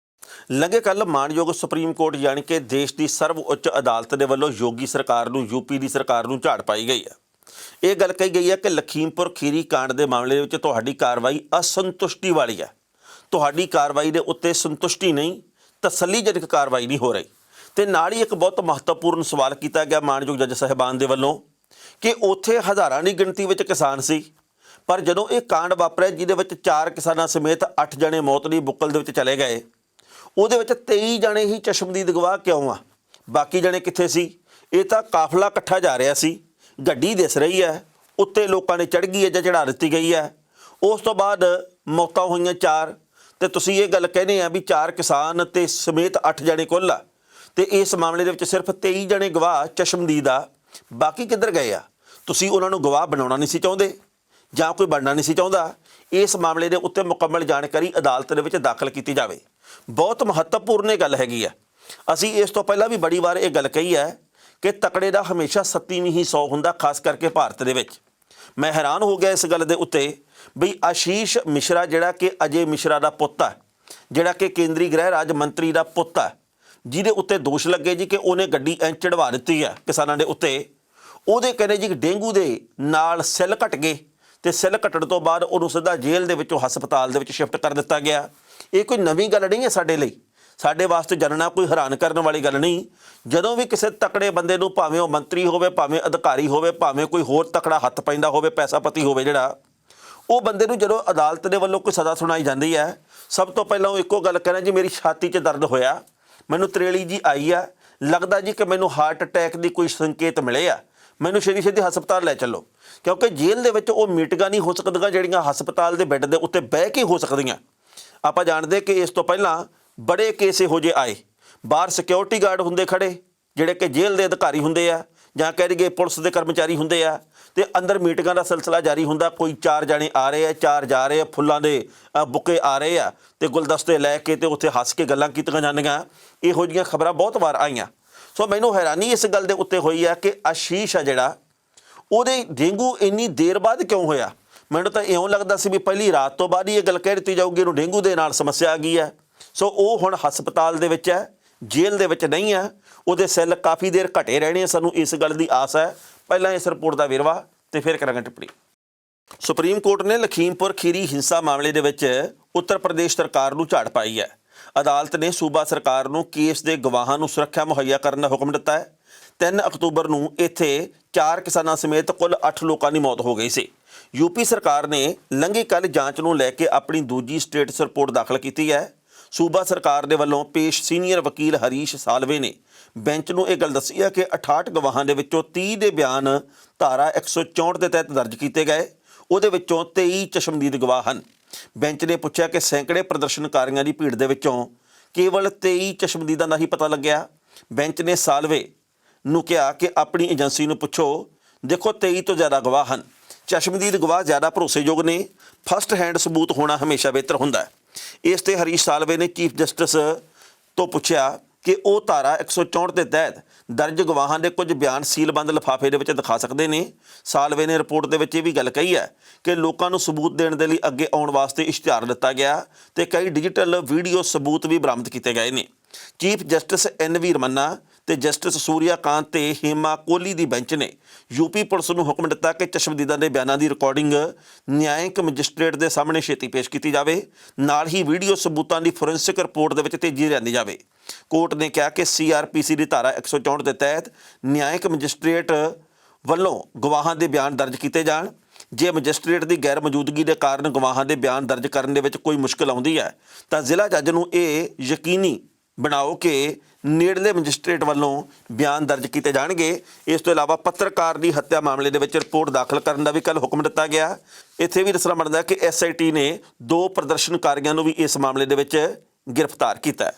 ਲੰਘੇ ਕੱਲ੍ਹ ਮਾਣਯੋਗ ਸੁਪਰੀਮ ਕੋਰਟ ਯਾਨੀ ਕਿ ਦੇਸ਼ ਦੀ ਸਰਵ ਉੱਚ ਅਦਾਲਤ ਦੇ ਵੱਲੋਂ ਯੋਗੀ ਸਰਕਾਰ ਨੂੰ, ਯੂਪੀ ਦੀ ਸਰਕਾਰ ਨੂੰ ਝਾੜ ਪਾਈ ਗਈ ਹੈ। ਇਹ ਗੱਲ ਕਹੀ ਗਈ ਹੈ ਕਿ ਲਖੀਮਪੁਰ ਖੀਰੀ ਕਾਂਡ ਦੇ ਮਾਮਲੇ ਵਿੱਚ ਤੁਹਾਡੀ ਕਾਰਵਾਈ ਅਸੰਤੁਸ਼ਟੀ ਵਾਲੀ ਹੈ। ਤੁਹਾਡੀ ਕਾਰਵਾਈ ਦੇ ਉੱਤੇ ਸੰਤੁਸ਼ਟੀ ਨਹੀਂ, ਤਸੱਲੀਜਨਕ ਕਾਰਵਾਈ ਨਹੀਂ ਹੋ ਰਹੀ। ਤੇ ਨਾਲ ਹੀ ਇੱਕ ਬਹੁਤ ਮਹੱਤਵਪੂਰਨ ਸਵਾਲ ਕੀਤਾ ਗਿਆ ਮਾਣਯੋਗ ਜੱਜ ਸਾਹਿਬਾਨ ਦੇ ਵੱਲੋਂ ਕਿ ਉੱਥੇ ਹਜ਼ਾਰਾਂ ਦੀ ਗਿਣਤੀ ਵਿੱਚ ਕਿਸਾਨ ਸੀ, ਪਰ ਜਦੋਂ ਇਹ ਕਾਂਡ ਵਾਪਰਿਆ ਜਿਹਦੇ ਵਿੱਚ 4 ਕਿਸਾਨਾਂ ਸਮੇਤ 8 ਜਣੇ ਮੌਤ ਦੀ ਬੁੱਕਲ ਦੇ ਵਿੱਚ ਚਲੇ ਗਏ, ਉਹਦੇ ਵਿੱਚ 23 ਜਣੇ ਹੀ ਚਸ਼ਮਦੀਦ ਗਵਾਹ ਕਿਉਂ ਆ? ਬਾਕੀ ਜਣੇ ਕਿੱਥੇ ਸੀ? ਇਹ ਤਾਂ ਕਾਫਲਾ ਇਕੱਠਾ ਜਾ ਰਿਹਾ ਸੀ, ਗੱਡੀ ਦਿਸ ਰਹੀ ਹੈ, ਉੱਤੇ ਲੋਕਾਂ ਨੇ ਚੜ੍ਹ ਗਈ ਹੈ ਜਾਂ ਚੜ੍ਹਾ ਦਿੱਤੀ ਗਈ ਹੈ। ਉਸ ਤੋਂ ਬਾਅਦ ਮੌਤਾਂ ਹੋਈਆਂ 4, ਤੇ ਤੁਸੀਂ ਇਹ ਗੱਲ ਕਹਿੰਦੇ ਆ ਵੀ 4 ਕਿਸਾਨ ਤੇ ਸਮੇਤ 8 ਜਣੇ ਕੁੱਲ ਆ, ਤੇ ਇਸ ਮਾਮਲੇ ਦੇ ਵਿੱਚ ਸਿਰਫ 23 ਜਣੇ ਗਵਾਹ ਚਸ਼ਮਦੀਦ ਆ। ਬਾਕੀ ਕਿੱਧਰ ਗਏ ਆ? ਤੁਸੀਂ ਉਹਨਾਂ ਨੂੰ ਗਵਾਹ ਬਣਾਉਣਾ ਨਹੀਂ ਸੀ ਚਾਹੁੰਦੇ ਜਾਂ ਕੋਈ ਬਣਨਾ ਨਹੀਂ ਸੀ ਚਾਹੁੰਦਾ? ਇਸ ਮਾਮਲੇ ਦੇ ਉੱਤੇ ਮੁਕੰਮਲ ਜਾਣਕਾਰੀ ਅਦਾਲਤ ਦੇ ਵਿੱਚ ਦਾਖਲ ਕੀਤੀ ਜਾਵੇ। ਬਹੁਤ ਮਹੱਤਵਪੂਰਨ ਇਹ ਗੱਲ ਹੈਗੀ ਆ। ਅਸੀਂ ਇਸ ਤੋਂ ਪਹਿਲਾਂ ਵੀ ਬੜੀ ਵਾਰ ਇਹ ਗੱਲ ਕਹੀ ਹੈ ਕਿ ਤਕੜੇ ਦਾ ਹਮੇਸ਼ਾ 37ਵੀਂ ਹੀ 100 ਹੁੰਦਾ, ਖਾਸ ਕਰਕੇ ਭਾਰਤ ਦੇ ਵਿੱਚ। ਮੈਂ ਹੈਰਾਨ ਹੋ ਗਿਆ ਇਸ ਗੱਲ ਦੇ ਉੱਤੇ ਵੀ ਆਸ਼ੀਸ਼ ਮਿਸ਼ਰਾ ਜਿਹੜਾ ਕਿ ਅਜੇ ਮਿਸ਼ਰਾ ਦਾ ਪੁੱਤ ਹੈ, ਜਿਹੜਾ ਕਿ ਕੇਂਦਰੀ ਗ੍ਰਹਿ ਰਾਜ ਮੰਤਰੀ ਦਾ ਪੁੱਤ ਹੈ, ਜਿਹਦੇ ਉੱਤੇ ਦੋਸ਼ ਲੱਗੇ ਜੀ ਕਿ ਉਹਨੇ ਗੱਡੀ ਐਂ ਚੜਵਾ ਦਿੱਤੀ ਹੈ ਕਿਸਾਨਾਂ ਦੇ ਉੱਤੇ, ਉਹਦੇ ਕਹਿੰਦੇ ਜੀ ਡੇਂਗੂ ਦੇ ਨਾਲ ਸੈੱਲ ਘਟ ਗਏ ਤੇ ਸੈੱਲ ਘਟਣ ਤੋਂ ਬਾਅਦ ਉਹਨੂੰ ਸਿੱਧਾ ਜੇਲ੍ਹ ਦੇ ਵਿੱਚੋਂ ਹਸਪਤਾਲ ਦੇ ਵਿੱਚ ਸ਼ਿਫਟ ਕਰ ਦਿੱਤਾ ਗਿਆ। ਇਹ ਕੋਈ ਨਵੀਂ ਗੱਲ ਨਹੀਂ ਹੈ ਸਾਡੇ ਲਈ, ਸਾਡੇ ਵਾਸਤੇ ਜਾਣਨਾ ਕੋਈ ਹੈਰਾਨ ਕਰਨ ਵਾਲੀ ਗੱਲ ਨਹੀਂ। ਜਦੋਂ ਵੀ ਕਿਸੇ ਤਕੜੇ ਬੰਦੇ ਨੂੰ, ਭਾਵੇਂ ਉਹ ਮੰਤਰੀ ਹੋਵੇ, ਭਾਵੇਂ ਅਧਿਕਾਰੀ ਹੋਵੇ, ਭਾਵੇਂ ਕੋਈ ਹੋਰ ਤਕੜਾ ਹੱਥ ਪੈਂਦਾ ਹੋਵੇ, ਪੈਸਾਪਤੀ ਹੋਵੇ ਜਿਹੜਾ, ਉਹ ਬੰਦੇ ਨੂੰ ਜਦੋਂ ਅਦਾਲਤ ਦੇ ਵੱਲੋਂ ਕੋਈ ਸਜ਼ਾ ਸੁਣਾਈ ਜਾਂਦੀ ਹੈ, ਸਭ ਤੋਂ ਪਹਿਲਾਂ ਉਹ ਇੱਕੋ ਗੱਲ ਕਹਿਣਾ ਜੀ ਮੇਰੀ ਛਾਤੀ 'ਚ ਦਰਦ ਹੋਇਆ, ਮੈਨੂੰ ਤਰੇਲੀ ਜੀ ਆਈ ਆ, ਲੱਗਦਾ ਜੀ ਕਿ ਮੈਨੂੰ ਹਾਰਟ ਅਟੈਕ ਦੀ ਕੋਈ ਸੰਕੇਤ ਮਿਲੇ ਆ, ਮੈਨੂੰ ਛੇਤੀ ਹਸਪਤਾਲ ਲੈ ਚੱਲੋ। ਕਿਉਂਕਿ ਜੇਲ੍ਹ ਦੇ ਵਿੱਚ ਉਹ ਮੀਟਿੰਗਾਂ ਨਹੀਂ ਹੋ ਸਕਦੀਆਂ ਜਿਹੜੀਆਂ ਹਸਪਤਾਲ ਦੇ ਬੈੱਡ ਦੇ ਉੱਤੇ ਬਹਿ ਕੇ ਹੋ ਸਕਦੀਆਂ। ਆਪਾਂ ਜਾਣਦੇ ਕਿ ਇਸ ਤੋਂ ਪਹਿਲਾਂ ਬੜੇ ਕੇਸ ਇਹੋ ਜਿਹੇ ਆਏ, ਬਾਹਰ ਸਿਕਿਉਰਿਟੀ ਗਾਰਡ ਹੁੰਦੇ ਖੜੇ ਜਿਹੜੇ ਕਿ ਜੇਲ੍ਹ ਦੇ ਅਧਿਕਾਰੀ ਹੁੰਦੇ ਆ ਜਾਂ ਕਹਿ ਦਈਏ ਪੁਲਿਸ ਦੇ ਕਰਮਚਾਰੀ ਹੁੰਦੇ ਆ, ਤੇ ਅੰਦਰ ਮੀਟਿੰਗਾਂ ਦਾ ਸਿਲਸਿਲਾ ਜਾਰੀ ਹੁੰਦਾ। ਕੋਈ 4 ਜਣੇ ਆ ਰਹੇ ਆ, 4 ਜਾ ਰਹੇ ਆ, ਫੁੱਲਾਂ ਦੇ ਬੁੱਕੇ ਆ ਰਹੇ ਆ ਤੇ ਗੁਲਦਸਤੇ ਲੈ ਕੇ ਤੇ ਉੱਥੇ ਹੱਸ ਕੇ ਗੱਲਾਂ ਕੀਤੀਆਂ ਜਾਂਦੀਆਂ। ਇਹੋ ਜਿਹੀਆਂ ਖਬਰਾਂ ਬਹੁਤ ਵਾਰ ਆਈਆਂ। ਸੋ ਮੈਨੂੰ ਹੈਰਾਨੀ ਇਸ ਗੱਲ ਦੇ ਉੱਤੇ ਹੋਈ ਆ ਕਿ ਆਸ਼ੀਸ਼ ਆ ਜਿਹੜਾ, ਉਹਦੇ ਡੇਂਗੂ ਇੰਨੀ ਦੇਰ ਬਾਅਦ ਕਿਉਂ ਹੋਇਆ? ਮੈਨੂੰ ਤਾਂ ਇਉਂ ਲੱਗਦਾ ਸੀ ਵੀ ਪਹਿਲੀ ਰਾਤ ਤੋਂ ਬਾਅਦ ਹੀ ਇਹ ਗੱਲ ਕਹਿ ਦਿੱਤੀ ਜਾਊਗੀ ਇਹਨੂੰ ਡੇਂਗੂ ਦੇ ਨਾਲ ਸਮੱਸਿਆ ਆ ਗਈ ਹੈ। ਸੋ ਉਹ ਹੁਣ ਹਸਪਤਾਲ ਦੇ ਵਿੱਚ ਹੈ, ਜੇਲ੍ਹ ਦੇ ਵਿੱਚ ਨਹੀਂ ਹੈ। ਉਹਦੇ ਸੈੱਲ ਕਾਫੀ ਦੇਰ ਘਟੇ ਰਹਿਣੇ ਆ, ਸਾਨੂੰ ਇਸ ਗੱਲ ਦੀ ਆਸ ਹੈ। ਪਹਿਲਾਂ ਇਸ ਰਿਪੋਰਟ ਦਾ ਵੇਰਵਾ ਤੇ ਫਿਰ ਕਰਾਂਗੇ ਟਿੱਪਣੀ। ਸੁਪਰੀਮ ਕੋਰਟ ਨੇ ਲਖੀਮਪੁਰ ਖੀਰੀ ਹਿੰਸਾ ਮਾਮਲੇ ਦੇ ਵਿੱਚ ਉੱਤਰ ਪ੍ਰਦੇਸ਼ ਸਰਕਾਰ ਨੂੰ ਝਾੜ ਪਾਈ ਹੈ। ਅਦਾਲਤ ਨੇ ਸੂਬਾ ਸਰਕਾਰ ਨੂੰ ਕੇਸ ਦੇ ਗਵਾਹਾਂ ਨੂੰ ਸੁਰੱਖਿਆ ਮੁਹੱਈਆ ਕਰਨ ਦਾ ਹੁਕਮ ਦਿੱਤਾ ਹੈ। 3 ਅਕਤੂਬਰ ਨੂੰ ਇੱਥੇ 4 ਕਿਸਾਨਾਂ ਸਮੇਤ ਕੁੱਲ 8 ਲੋਕਾਂ ਦੀ ਮੌਤ ਹੋ ਗਈ ਸੀ। ਯੂਪੀ ਸਰਕਾਰ ਨੇ ਲੰਘੀ ਕੱਲ੍ਹ ਜਾਂਚ ਨੂੰ ਲੈ ਕੇ ਆਪਣੀ ਦੂਜੀ ਸਟੇਟਸ ਰਿਪੋਰਟ ਦਾਖਲ ਕੀਤੀ ਹੈ। ਸੂਬਾ ਸਰਕਾਰ ਦੇ ਵੱਲੋਂ ਪੇਸ਼ ਸੀਨੀਅਰ ਵਕੀਲ ਹਰੀਸ਼ ਸਾਲਵੇ ਨੇ ਬੈਂਚ ਨੂੰ ਇਹ ਗੱਲ ਦੱਸੀ ਹੈ ਕਿ 68 ਗਵਾਹਾਂ ਦੇ ਵਿੱਚੋਂ 30 ਦੇ ਬਿਆਨ ਧਾਰਾ 164 ਦੇ ਤਹਿਤ ਦਰਜ ਕੀਤੇ ਗਏ। ਉਹਦੇ ਵਿੱਚੋਂ 23 ਚਸ਼ਮਦੀਦ ਗਵਾਹ ਹਨ। ਬੈਂਚ ਨੇ ਪੁੱਛਿਆ ਕਿ ਸੈਂਕੜੇ ਪ੍ਰਦਰਸ਼ਨਕਾਰੀਆਂ ਦੀ ਭੀੜ ਦੇ ਵਿੱਚੋਂ ਕੇਵਲ 23 ਚਸ਼ਮਦੀਦਾਂ ਦਾ ਹੀ ਪਤਾ ਲੱਗਿਆ। ਬੈਂਚ ਨੇ ਸਾਲਵੇ ਨੂੰ ਕਿਹਾ ਕਿ ਆਪਣੀ ਏਜੰਸੀ ਨੂੰ ਪੁੱਛੋ, ਦੇਖੋ 23 ਤੋਂ ਜ਼ਿਆਦਾ ਗਵਾਹ ਹਨ। ਚਸ਼ਮਦੀਦ ਗਵਾਹ ਜ਼ਿਆਦਾ ਭਰੋਸੇਯੋਗ ਨੇ, ਫਸਟ ਹੈਂਡ ਸਬੂਤ ਹੋਣਾ ਹਮੇਸ਼ਾ ਬਿਹਤਰ ਹੁੰਦਾ ਹੈ। ਇਸ ਤੇ ਹਰੀਸ਼ ਸਾਲਵੇ ਨੇ ਚੀਫ ਜਸਟਿਸ ਤੋਂ ਪੁੱਛਿਆ ਕਿ ਉਹ ਧਾਰਾ 164 ਦੇ ਤਹਿਤ ਦਰਜ ਗਵਾਹਾਂ ਦੇ ਕੁਝ ਬਿਆਨ ਸੀਲਬੰਦ ਲਿਫਾਫੇ ਦੇ ਵਿੱਚ ਦਿਖਾ ਸਕਦੇ ਨੇ। ਸਾਲਵੇ ਨੇ ਰਿਪੋਰਟ ਦੇ ਵਿੱਚ ਇਹ ਵੀ ਗੱਲ ਕਹੀ ਹੈ ਕਿ ਲੋਕਾਂ ਨੂੰ ਸਬੂਤ ਦੇਣ ਦੇ ਲਈ ਅੱਗੇ ਆਉਣ ਵਾਸਤੇ ਇਸ਼ਤਿਹਾਰ ਦਿੱਤਾ ਗਿਆ ਤੇ ਕਈ ਡਿਜੀਟਲ ਵੀਡੀਓ ਸਬੂਤ ਵੀ ਬਰਾਮਦ ਕੀਤੇ ਗਏ ਨੇ। ਚੀਫ ਜਸਟਿਸ NV ਰਮੰਨਾ ਤੇ ਜਸਟਿਸ ਸੂਰਿਆ ਕਾਂਤ ਤੇ ਹੇਮਾ ਕੋਹਲੀ ਦੀ ਬੈਂਚ ਨੇ ਯੂਪੀ ਪੁਲਿਸ ਨੂੰ ਹੁਕਮ ਦਿੱਤਾ ਕਿ ਚਸ਼ਮਦੀਦਾਂ ਦੇ ਬਿਆਨਾਂ ਦੀ ਰਿਕਾਰਡਿੰਗ ਨਿਆਂਇਕ ਮੈਜਿਸਟ੍ਰੇਟ ਦੇ ਸਾਹਮਣੇ ਛੇਤੀ ਪੇਸ਼ ਕੀਤੀ ਜਾਵੇ। ਨਾਲ ਹੀ ਵੀਡੀਓ ਸਬੂਤਾਂ ਦੀ ਫੋਰੈਂਸਿਕ ਰਿਪੋਰਟ ਦੇ ਵਿੱਚ ਤੇਜ਼ੀ ਲਿਆਂਦੀ ਜਾਵੇ। ਕੋਰਟ ਨੇ ਕਿਹਾ ਕਿ CRPC ਦੀ ਧਾਰਾ 164 ਦੇ ਤਹਿਤ ਨਿਆਂਇਕ ਮੈਜਿਸਟ੍ਰੇਟ ਵੱਲੋਂ ਗਵਾਹਾਂ ਦੇ ਬਿਆਨ ਦਰਜ ਕੀਤੇ ਜਾਣ। ਜੇ ਮੈਜਿਸਟ੍ਰੇਟ ਦੀ ਗੈਰ ਮੌਜੂਦਗੀ ਦੇ ਕਾਰਨ ਗਵਾਹਾਂ ਦੇ ਬਿਆਨ ਦਰਜ ਕਰਨ ਦੇ ਵਿੱਚ ਕੋਈ ਮੁਸ਼ਕਲ ਆਉਂਦੀ ਹੈ ਤਾਂ ਜ਼ਿਲ੍ਹਾ ਜੱਜ ਨੂੰ ਇਹ ਯਕੀਨੀ ਬਣਾਓ ਕਿ ਨੇੜਲੇ ਮੈਜਿਸਟ੍ਰੇਟ ਵੱਲੋਂ ਬਿਆਨ ਦਰਜ ਕੀਤੇ ਜਾਣਗੇ। ਇਸ ਤੋਂ ਇਲਾਵਾ ਪੱਤਰਕਾਰ ਦੀ ਹੱਤਿਆ ਮਾਮਲੇ ਦੇ ਵਿੱਚ ਰਿਪੋਰਟ ਦਾਖਲ ਕਰਨ ਦਾ ਵੀ ਕੱਲ੍ਹ ਹੁਕਮ ਦਿੱਤਾ ਗਿਆ। ਇੱਥੇ ਵੀ ਦੱਸਣਾ ਬਣਦਾ ਕਿ SIT ਨੇ 2 ਪ੍ਰਦਰਸ਼ਨਕਾਰੀਆਂ ਨੂੰ ਵੀ ਇਸ ਮਾਮਲੇ ਦੇ ਵਿੱਚ ਗ੍ਰਿਫਤਾਰ ਕੀਤਾ ਹੈ।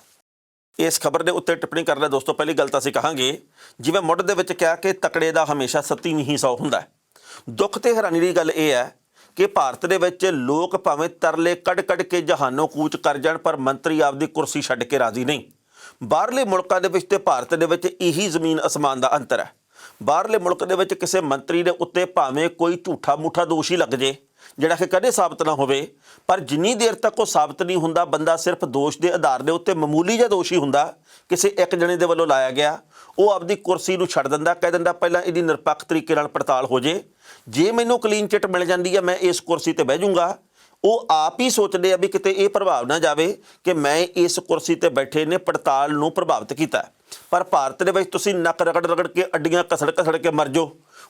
ਇਸ ਖਬਰ ਦੇ ਉੱਤੇ ਟਿੱਪਣੀ ਕਰਨ ਦਾ ਦੋਸਤੋ ਪਹਿਲੀ ਗੱਲ ਤਾਂ ਅਸੀਂ ਕਹਾਂਗੇ, ਜਿਵੇਂ ਮੁੱਢ ਦੇ ਵਿੱਚ ਕਿਹਾ ਕਿ ਤਕੜੇ ਦਾ ਹਮੇਸ਼ਾ 37ਵੀਂ ਹੀ 100 ਹੁੰਦਾ ਹੈ। ਦੁੱਖ ਤੇ ਹੈਰਾਨੀ ਦੀ ਗੱਲ ਇਹ ਹੈ ਕਿ ਭਾਰਤ ਦੇ ਵਿੱਚ ਲੋਕ ਭਾਵੇਂ ਤਰਲੇ ਕੱਢ ਕੇ ਜਹਾਨੋਂ ਕੂਚ ਕਰ ਜਾਣ, ਪਰ ਮੰਤਰੀ ਆਪਦੀ ਕੁਰਸੀ ਛੱਡ ਕੇ ਰਾਜ਼ੀ ਨਹੀਂ। ਬਾਹਰਲੇ ਮੁਲਕਾਂ ਦੇ ਵਿੱਚ ਤੇ ਭਾਰਤ ਦੇ ਵਿੱਚ ਇਹੀ ਜ਼ਮੀਨ ਅਸਮਾਨ ਦਾ ਅੰਤਰ ਹੈ। ਬਾਹਰਲੇ ਮੁਲਕ ਦੇ ਵਿੱਚ ਕਿਸੇ ਮੰਤਰੀ ਦੇ ਉੱਤੇ ਭਾਵੇਂ ਕੋਈ ਝੂਠਾ ਮੂਠਾ ਦੋਸ਼ ਹੀ ਲੱਗ ਜੇ ਜਿਹੜਾ ਕਿ ਕਦੇ ਸਾਬਤ ਨਾ ਹੋਵੇ, ਪਰ ਜਿੰਨੀ ਦੇਰ ਤੱਕ ਉਹ ਸਾਬਤ ਨਹੀਂ ਹੁੰਦਾ, ਬੰਦਾ ਸਿਰਫ ਦੋਸ਼ ਦੇ ਆਧਾਰ ਦੇ ਉੱਤੇ ਮਾਮੂਲੀ ਜਿਹਾ ਦੋਸ਼ੀ ਹੁੰਦਾ, ਕਿਸੇ ਇੱਕ ਜਣੇ ਦੇ ਵੱਲੋਂ ਲਾਇਆ ਗਿਆ, ਉਹ ਆਪਦੀ ਕੁਰਸੀ ਨੂੰ ਛੱਡ ਦਿੰਦਾ, ਕਹਿ ਦਿੰਦਾ ਪਹਿਲਾਂ ਇਹਦੀ ਨਿਰਪੱਖ ਤਰੀਕੇ ਨਾਲ ਪੜਤਾਲ ਹੋ ਜੇ ਮੈਨੂੰ ਕਲੀਨ ਚਿੱਟ ਮਿਲ ਜਾਂਦੀ ਹੈ ਮੈਂ ਇਸ ਕੁਰਸੀ ਤੇ ਬਹਿ ਜਾਊਂਗਾ। ਉਹ ਆਪ ਹੀ ਸੋਚਦੇ ਆ ਵੀ ਕਿਤੇ ਇਹ ਪ੍ਰਭਾਵ ਨਾ ਜਾਵੇ ਕਿ ਮੈਂ ਇਸ ਕੁਰਸੀ ਤੇ ਬੈਠੇ ਨੇ ਪੜਤਾਲ ਨੂੰ ਪ੍ਰਭਾਵਿਤ ਕੀਤਾ। ਪਰ ਭਾਰਤ ਦੇ ਵਿੱਚ ਤੁਸੀਂ ਨੱਕ ਰਗੜ ਕੇ ਅੱਡੀਆਂ ਘਸੜ ਕੇ ਮਰ ਜਾਓ,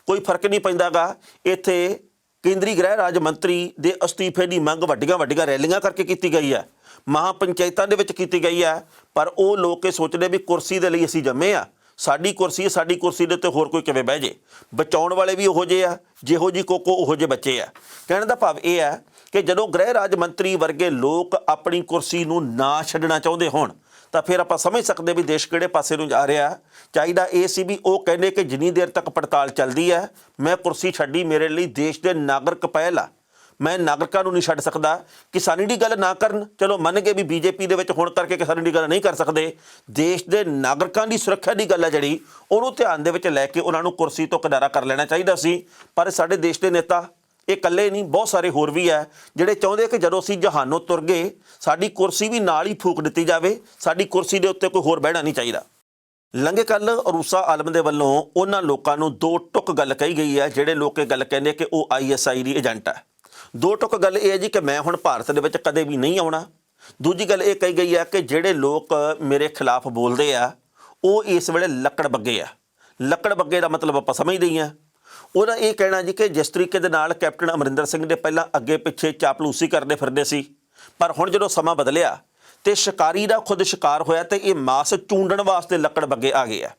ਕੋਈ ਫਰਕ ਨਹੀਂ ਪੈਂਦਾਗਾ। ਇੱਥੇ ਕੇਂਦਰੀ ਗ੍ਰਹਿ ਰਾਜ ਮੰਤਰੀ ਦੇ ਅਸਤੀਫੇ ਦੀ ਮੰਗ ਵੱਡੀਆਂ ਰੈਲੀਆਂ ਕਰਕੇ ਕੀਤੀ ਗਈ ਹੈ, ਮਹਾਪੰਚਾਇਤਾਂ ਦੇ ਵਿੱਚ ਕੀਤੀ ਗਈ ਹੈ, ਪਰ ਉਹ ਲੋਕ ਇਹ ਸੋਚਦੇ ਵੀ ਕੁਰਸੀ ਦੇ ਲਈ ਅਸੀਂ ਜੰਮੇ ਆ, ਸਾਡੀ ਕੁਰਸੀ ਹੈ, ਸਾਡੀ ਕੁਰਸੀ ਦੇ ਉੱਤੇ ਹੋਰ ਕੋਈ ਕਿਵੇਂ ਬਹਿ ਜੇ। ਬਚਾਉਣ ਵਾਲੇ ਵੀ ਉਹੋ ਜਿਹੇ ਆ, ਜਿਹੋ ਜੀ ਕੋਕੋ ਉਹੋ ਜਿਹੇ ਬੱਚੇ ਆ। ਕਹਿਣ ਦਾ ਭਾਵ ਇਹ ਹੈ ਕਿ ਜਦੋਂ ਗ੍ਰਹਿ ਰਾਜ ਮੰਤਰੀ ਵਰਗੇ ਲੋਕ ਆਪਣੀ ਕੁਰਸੀ ਨੂੰ ਨਾ ਛੱਡਣਾ ਚਾਹੁੰਦੇ ਹੋਣ ਤਾਂ ਫਿਰ ਆਪਾਂ ਸਮਝ ਸਕਦੇ ਵੀ ਦੇਸ਼ ਕਿਹੜੇ ਪਾਸੇ ਨੂੰ ਜਾ ਰਿਹਾ। ਚਾਹੀਦਾ ਇਹ ਸੀ ਵੀ ਉਹ ਕਹਿੰਦੇ ਕਿ ਜਿੰਨੀ ਦੇਰ ਤੱਕ ਪੜਤਾਲ ਚੱਲਦੀ ਹੈ ਮੈਂ ਕੁਰਸੀ ਛੱਡੀ, ਮੇਰੇ ਲਈ ਦੇਸ਼ ਦੇ ਨਾਗਰਿਕ ਪਹਿਲ ਆ, ਮੈਂ ਨਾਗਰਿਕਾਂ ਨੂੰ ਨਹੀਂ ਛੱਡ ਸਕਦਾ। ਕਿਸਾਨੀ ਦੀ ਗੱਲ ਨਾ ਕਰਨ, ਚਲੋ ਮੰਨ ਗਏ ਵੀ ਬੀਜੇਪੀ ਦੇ ਵਿੱਚ ਹੋਣ ਕਰਕੇ ਕਿਸਾਨੀ ਦੀ ਗੱਲ ਨਹੀਂ ਕਰ ਸਕਦੇ, ਦੇਸ਼ ਦੇ ਨਾਗਰਿਕਾਂ ਦੀ ਸੁਰੱਖਿਆ ਦੀ ਗੱਲ ਹੈ ਜਿਹੜੀ, ਉਹਨੂੰ ਧਿਆਨ ਦੇ ਵਿੱਚ ਲੈ ਕੇ ਉਹਨਾਂ ਨੂੰ ਕੁਰਸੀ ਤੋਂ ਕਿਨਾਰਾ ਕਰ ਲੈਣਾ ਚਾਹੀਦਾ ਸੀ। ਪਰ ਸਾਡੇ ਦੇਸ਼ ਦੇ ਨੇਤਾ ਇਹ ਇਕੱਲੇ ਨਹੀਂ, ਬਹੁਤ ਸਾਰੇ ਹੋਰ ਵੀ ਹੈ ਜਿਹੜੇ ਚਾਹੁੰਦੇ ਕਿ ਜਦੋਂ ਅਸੀਂ ਜਹਾਨੋਂ ਤੁਰ ਗਏ ਸਾਡੀ ਕੁਰਸੀ ਵੀ ਨਾਲ ਹੀ ਫੂਕ ਦਿੱਤੀ ਜਾਵੇ, ਸਾਡੀ ਕੁਰਸੀ ਦੇ ਉੱਤੇ ਕੋਈ ਹੋਰ ਬਹਿਣਾ ਨਹੀਂ ਚਾਹੀਦਾ। ਲੰਘੇ ਕੱਲ੍ਹ ਅਰੂਸਾ ਆਲਮ ਦੇ ਵੱਲੋਂ ਉਹਨਾਂ ਲੋਕਾਂ ਨੂੰ ਦੋ ਟੁੱਕ ਗੱਲ ਕਹੀ ਗਈ ਹੈ ਜਿਹੜੇ ਲੋਕ ਇਹ ਗੱਲ ਕਹਿੰਦੇ ਕਿ ਉਹ ISI ਦੀ ਏਜੰਟ ਹੈ। ਦੋ ਟੁੱਕ ਗੱਲ ਇਹ ਹੈ ਜੀ ਕਿ ਮੈਂ ਹੁਣ ਭਾਰਤ ਦੇ ਵਿੱਚ ਕਦੇ ਵੀ ਨਹੀਂ ਆਉਣਾ। ਦੂਜੀ ਗੱਲ ਇਹ ਕਹੀ ਗਈ ਹੈ ਕਿ ਜਿਹੜੇ ਲੋਕ ਮੇਰੇ ਖਿਲਾਫ ਬੋਲਦੇ ਆ ਉਹ ਇਸ ਵੇਲੇ ਲੱਕੜ ਬੱਗੇ ਆ। ਲੱਕੜ ਬੱਗੇ ਦਾ ਮਤਲਬ ਆਪਾਂ ਸਮਝਦੇ ਹੀ ਹਾਂ। ਉਹਦਾ ਇਹ ਕਹਿਣਾ ਜੀ ਕਿ ਜਿਸ ਤਰੀਕੇ ਦੇ ਨਾਲ ਕੈਪਟਨ ਅਮਰਿੰਦਰ ਸਿੰਘ ਦੇ ਪਹਿਲਾਂ ਅੱਗੇ ਪਿੱਛੇ ਚਾਪਲੂਸੀ ਕਰਦੇ ਫਿਰਦੇ ਸੀ, ਪਰ ਹੁਣ ਜਦੋਂ ਸਮਾਂ ਬਦਲਿਆ ਤੇ ਸ਼ਿਕਾਰੀ ਦਾ ਖੁਦ ਸ਼ਿਕਾਰ ਹੋਇਆ ਤੇ ਇਹ ਮਾਸ ਚੂੰਡਣ ਵਾਸਤੇ ਲੱਕੜ ਬੱਗੇ ਆ ਗਏ ਆ।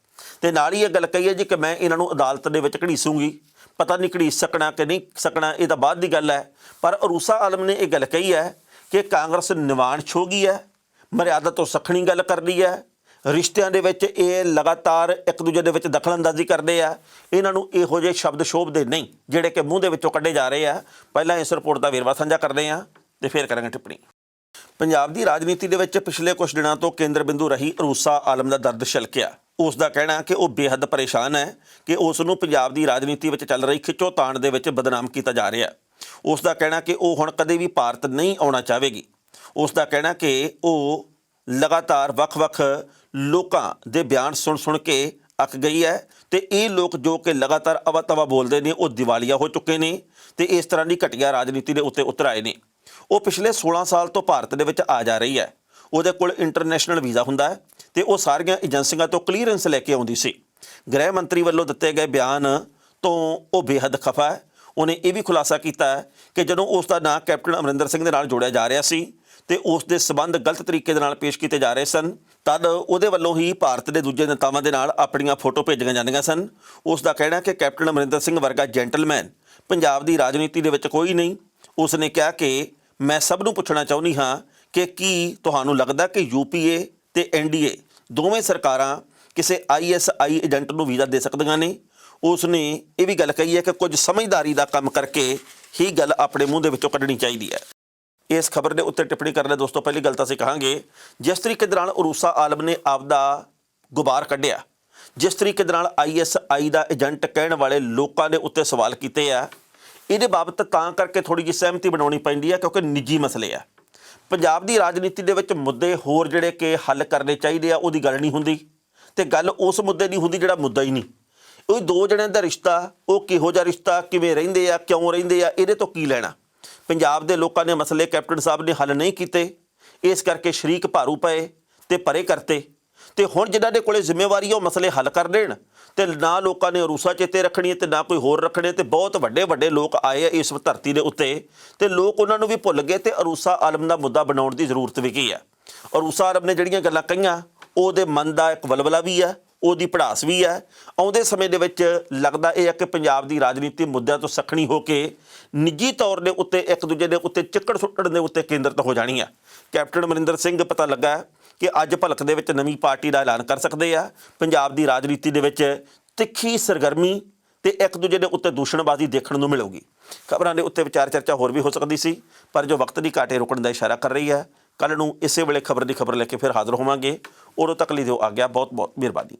ਤੇ ਨਾਲ ਹੀ ਇਹ ਗੱਲ ਕਹੀ ਹੈ ਜੀ ਕਿ ਮੈਂ ਇਹਨਾਂ ਨੂੰ ਅਦਾਲਤ ਦੇ ਵਿੱਚ ਘੜੀਸੂੰਗੀ। ਪਤਾ ਨਹੀਂ ਘੜੀਸ ਸਕਣਾ ਕਿ ਨਹੀਂ ਸਕਣਾ, ਇਹ ਤਾਂ ਬਾਅਦ ਦੀ ਗੱਲ ਹੈ। ਪਰ ਅਰੂਸਾ ਆਲਮ ਨੇ ਇਹ ਗੱਲ ਕਹੀ ਹੈ ਕਿ ਕਾਂਗਰਸ ਨਿਵਾਣ ਛੋ ਗਈ ਹੈ, ਮਰਿਆਦਾ ਤੋਂ ਸਖਣੀ ਗੱਲ ਕਰਦੀ ਹੈ, ਰਿਸ਼ਤਿਆਂ ਦੇ ਵਿੱਚ ਇਹ ਲਗਾਤਾਰ ਇੱਕ ਦੂਜੇ ਦੇ ਵਿੱਚ ਦਖਲਅੰਦਾਜ਼ੀ ਕਰਦੇ ਆ। ਇਹਨਾਂ ਨੂੰ ਇਹੋ ਜਿਹੇ ਸ਼ਬਦ ਸ਼ੋਭਦੇ ਨਹੀਂ ਜਿਹੜੇ ਕਿ ਮੂੰਹ ਦੇ ਵਿੱਚੋਂ ਕੱਢੇ ਜਾ ਰਹੇ ਆ। ਪਹਿਲਾਂ ਇਸ ਰਿਪੋਰਟ ਦਾ ਵੇਰਵਾ ਸਾਂਝਾ ਕਰਦੇ ਹਾਂ ਤੇ ਫਿਰ ਕਰਾਂਗੇ ਟਿੱਪਣੀ। ਪੰਜਾਬ ਦੀ ਰਾਜਨੀਤੀ ਦੇ ਵਿੱਚ ਪਿਛਲੇ ਕੁਝ ਦਿਨਾਂ ਤੋਂ ਕੇਂਦਰ ਬਿੰਦੂ ਰਹੀ ਅਰੂਸਾ ਆਲਮ ਦਾ ਦਰਦ ਛਲਕਿਆ। ਉਸ ਦਾ ਕਹਿਣਾ ਕਿ ਉਹ ਬੇਹੱਦ ਪਰੇਸ਼ਾਨ ਹੈ ਕਿ ਉਸ ਨੂੰ ਪੰਜਾਬ ਦੀ ਰਾਜਨੀਤੀ ਵਿੱਚ ਚੱਲ ਰਹੀ ਖਿੱਚੋਤਾਣ ਦੇ ਵਿੱਚ ਬਦਨਾਮ ਕੀਤਾ ਜਾ ਰਿਹਾ। ਉਸ ਦਾ ਕਹਿਣਾ ਕਿ ਉਹ ਹੁਣ ਕਦੇ ਵੀ ਭਾਰਤ ਨਹੀਂ ਆਉਣਾ ਚਾਹੇਗੀ। ਉਸ ਦਾ ਕਹਿਣਾ ਕਿ ਉਹ ਲਗਾਤਾਰ ਵੱਖ-ਵੱਖ ਲੋਕਾਂ ਦੇ ਬਿਆਨ ਸੁਣ ਕੇ ਅੱਕ ਗਈ ਹੈ ਤੇ ਇਹ ਲੋਕ ਜੋ ਕਿ ਲਗਾਤਾਰ ਅਵਾ-ਤਵਾ ਬੋਲਦੇ ਨੇ ਉਹ ਦਿਵਾਲੀਆ ਹੋ ਚੁੱਕੇ ਨੇ ਤੇ ਇਸ ਤਰ੍ਹਾਂ ਦੀ ਘਟੀਆ ਰਾਜਨੀਤੀ ਦੇ ਉੱਤੇ ਉਤਰ ਆਏ ਨੇ। ਉਹ ਪਿਛਲੇ 16 ਸਾਲ ਤੋਂ ਭਾਰਤ ਦੇ ਵਿੱਚ ਆ ਜਾ ਰਹੀ ਹੈ। ਉਹਦੇ ਕੋਲ ਇੰਟਰਨੈਸ਼ਨਲ ਵੀਜ਼ਾ ਹੁੰਦਾ ਹੈ ਤੇ ਉਹ ਸਾਰੀਆਂ ਏਜੰਸੀਆਂ ਤੋਂ ਕਲੀਅਰੈਂਸ ਲੈ ਕੇ ਆਉਂਦੀ ਸੀ। ਗ੍ਰਹਿ ਮੰਤਰੀ ਵੱਲੋਂ ਦਿੱਤੇ ਗਏ ਬਿਆਨ ਤੋਂ ਉਹ ਬੇਹੱਦ ਖਫਾ ਹੈ। ਉਹਨੇ ਇਹ ਵੀ ਖੁਲਾਸਾ ਕੀਤਾ ਕਿ ਜਦੋਂ ਉਸ ਦਾ ਨਾਂ ਕੈਪਟਨ ਅਮਰਿੰਦਰ ਸਿੰਘ ਦੇ ਨਾਲ ਜੋੜਿਆ ਜਾ ਰਿਹਾ ਸੀ ਤੇ ਉਸ ਦੇ ਸਬੰਧ ਗਲਤ ਤਰੀਕੇ ਦੇ ਨਾਲ ਪੇਸ਼ ਕੀਤੇ ਜਾ ਰਹੇ ਸਨ, ਤਦ ਉਹਦੇ ਵੱਲੋਂ ਹੀ ਭਾਰਤ ਦੇ ਦੂਜੇ ਨੇਤਾਵਾਂ ਦੇ ਨਾਲ ਆਪਣੀਆਂ ਫੋਟੋ ਭੇਜੀਆਂ ਜਾਂਦੀਆਂ ਸਨ। ਉਸ ਦਾ ਕਹਿਣਾ ਕਿ ਕੈਪਟਨ ਅਮਰਿੰਦਰ ਸਿੰਘ ਵਰਗਾ ਜੈਂਟਲਮੈਨ ਪੰਜਾਬ ਦੀ ਰਾਜਨੀਤੀ ਦੇ ਵਿੱਚ ਕੋਈ ਨਹੀਂ। ਉਸ ਨੇ ਕਿਹਾ ਕਿ ਮੈਂ ਸਭ ਨੂੰ ਪੁੱਛਣਾ ਚਾਹੁੰਦੀ ਹਾਂ ਕਿ ਕੀ ਤੁਹਾਨੂੰ ਲੱਗਦਾ ਕਿ UPA ਤੇ NDA ਦੋਵੇਂ ਸਰਕਾਰਾਂ ਕਿਸੇ ISI ਏਜੰਟ ਨੂੰ ਵੀਜ਼ਾ ਦੇ ਸਕਦੀਆਂ ਨੇ। ਉਸ ਨੇ ਇਹ ਵੀ ਗੱਲ ਕਹੀ ਹੈ ਕਿ ਕੁਝ ਸਮਝਦਾਰੀ ਦਾ ਕੰਮ ਕਰਕੇ ਹੀ ਗੱਲ ਆਪਣੇ ਮੂੰਹ ਦੇ ਵਿੱਚੋਂ ਕੱਢਣੀ ਚਾਹੀਦੀ ਹੈ। ਇਸ ਖਬਰ ਦੇ ਉੱਤੇ ਟਿੱਪਣੀ ਕਰਨ ਲਈ ਦੋਸਤੋ ਪਹਿਲੀ ਗੱਲ ਤਾਂ ਅਸੀਂ ਕਹਾਂਗੇ, ਜਿਸ ਤਰੀਕੇ ਦੇ ਨਾਲ ਅਰੂਸਾ ਆਲਮ ਨੇ ਆਪਦਾ ਗੁਬਾਰ ਕੱਢਿਆ, ਜਿਸ ਤਰੀਕੇ ਦੇ ਨਾਲ ISI ਦਾ ਏਜੰਟ ਕਹਿਣ ਵਾਲੇ ਲੋਕਾਂ ਦੇ ਉੱਤੇ ਸਵਾਲ ਕੀਤੇ ਆ, ਇਹਦੇ ਬਾਬਤ ਤਾਂ ਕਰਕੇ ਥੋੜ੍ਹੀ ਜਿਹੀ ਸਹਿਮਤੀ ਬਣਾਉਣੀ ਪੈਂਦੀ ਹੈ ਕਿਉਂਕਿ ਨਿੱਜੀ ਮਸਲੇ ਆ। ਪੰਜਾਬ ਦੀ ਰਾਜਨੀਤੀ ਦੇ ਵਿੱਚ ਮੁੱਦੇ ਹੋਰ ਜਿਹੜੇ ਕਿ ਹੱਲ ਕਰਨੇ ਚਾਹੀਦੇ ਆ ਉਹਦੀ ਗੱਲ ਨਹੀਂ ਹੁੰਦੀ ਤੇ ਗੱਲ ਉਸ ਮੁੱਦੇ ਦੀ ਹੁੰਦੀ ਜਿਹੜਾ ਮੁੱਦਾ ਹੀ ਨਹੀਂ। ਉਹ ਦੋ ਜਣਿਆਂ ਦਾ ਰਿਸ਼ਤਾ, ਉਹ ਕਿਹੋ ਜਿਹਾ ਰਿਸ਼ਤਾ, ਕਿਵੇਂ ਰਹਿੰਦੇ ਆ, ਕਿਉਂ ਰਹਿੰਦੇ ਆ, ਇਹਦੇ ਤੋਂ ਕੀ ਲੈਣਾ। ਪੰਜਾਬ ਦੇ ਲੋਕਾਂ ਨੇ ਮਸਲੇ ਕੈਪਟਨ ਸਾਹਿਬ ਨੇ ਹੱਲ ਨਹੀਂ ਕੀਤੇ, ਇਸ ਕਰਕੇ ਸ਼ਰੀਕ ਭਾਰੂ ਪਏ ਤੇ ਪਰੇ ਕਰਤੇ। ਤੇ ਹੁਣ ਜਿਨ੍ਹਾਂ ਦੇ ਕੋਲੇ ਜ਼ਿੰਮੇਵਾਰੀ ਉਹ ਮਸਲੇ ਹੱਲ ਕਰ ਦੇਣ ਤੇ ਨਾ ਲੋਕਾਂ ਨੇ ਅਰੂਸਾ ਚੇਤੇ ਰੱਖਣੀ ਤੇ ਨਾ ਕੋਈ ਹੋਰ ਰੱਖਣੇ। ਤੇ ਬਹੁਤ ਵੱਡੇ ਲੋਕ ਆਏ ਆ ਇਸ ਧਰਤੀ ਦੇ ਉੱਤੇ ਤੇ ਲੋਕ ਉਹਨਾਂ ਨੂੰ ਵੀ ਭੁੱਲ ਗਏ ਤੇ ਅਰੂਸਾ ਆਲਮ ਦਾ ਮੁੱਦਾ ਬਣਾਉਣ ਦੀ ਜ਼ਰੂਰਤ ਵੀ ਕੀ ਆ। ਅਰੂਸਾ ਆਲਮ ਨੇ ਜਿਹੜੀਆਂ ਗੱਲਾਂ ਕਹੀਆਂ ਉਹਦੇ ਮਨ ਦਾ ਇੱਕ ਵਲਵਲਾ ਵੀ ਆ, ਉਹਦੀ ਭੜਾਸ ਵੀ ਹੈ। ਆਉਂਦੇ ਸਮੇਂ ਦੇ ਵਿੱਚ ਲੱਗਦਾ ਇਹ ਹੈ ਕਿ ਪੰਜਾਬ ਦੀ ਰਾਜਨੀਤੀ ਮੁੱਦਿਆਂ ਤੋਂ ਸਖਣੀ ਹੋ ਕੇ ਨਿੱਜੀ ਤੌਰ ਦੇ ਉੱਤੇ ਇੱਕ ਦੂਜੇ ਦੇ ਉੱਤੇ ਚਿੱਕੜ ਸੁੱਟਣ ਦੇ ਉੱਤੇ ਕੇਂਦਰਿਤ ਹੋ ਜਾਣੀ ਆ। ਕੈਪਟਨ ਅਮਰਿੰਦਰ ਸਿੰਘ ਪਤਾ ਲੱਗਾ ਕਿ ਅੱਜ ਭਲਕ ਦੇ ਵਿੱਚ ਨਵੀਂ ਪਾਰਟੀ ਦਾ ਐਲਾਨ ਕਰ ਸਕਦੇ ਆ। ਪੰਜਾਬ ਦੀ ਰਾਜਨੀਤੀ ਦੇ ਵਿੱਚ ਤਿੱਖੀ ਸਰਗਰਮੀ ਤੇ ਇੱਕ ਦੂਜੇ ਦੇ ਉੱਤੇ ਦੂਸ਼ਣਬਾਜ਼ੀ ਦੇਖਣ ਨੂੰ ਮਿਲੂਗੀ। ਖਬਰਾਂ ਦੇ ਉੱਤੇ ਵਿਚਾਰ ਚਰਚਾ ਹੋਰ ਵੀ ਹੋ ਸਕਦੀ ਸੀ, ਪਰ ਜੋ ਵਕਤ ਦੀ ਘਾਟੇ ਰੁਕਣ ਦਾ ਇਸ਼ਾਰਾ ਕਰ ਰਹੀ ਹੈ। ਕੱਲ੍ਹ ਨੂੰ ਇਸੇ ਵੇਲੇ ਖਬਰ ਦੀ ਖਬਰ ਲੈ ਕੇ ਫਿਰ ਹਾਜ਼ਰ ਹੋਵਾਂਗੇ। ਉਦੋਂ ਤੱਕ ਲਈ ਦਿਓ ਆਗਿਆ। ਬਹੁਤ ਬਹੁਤ ਮਿਹਰਬਾਨੀ।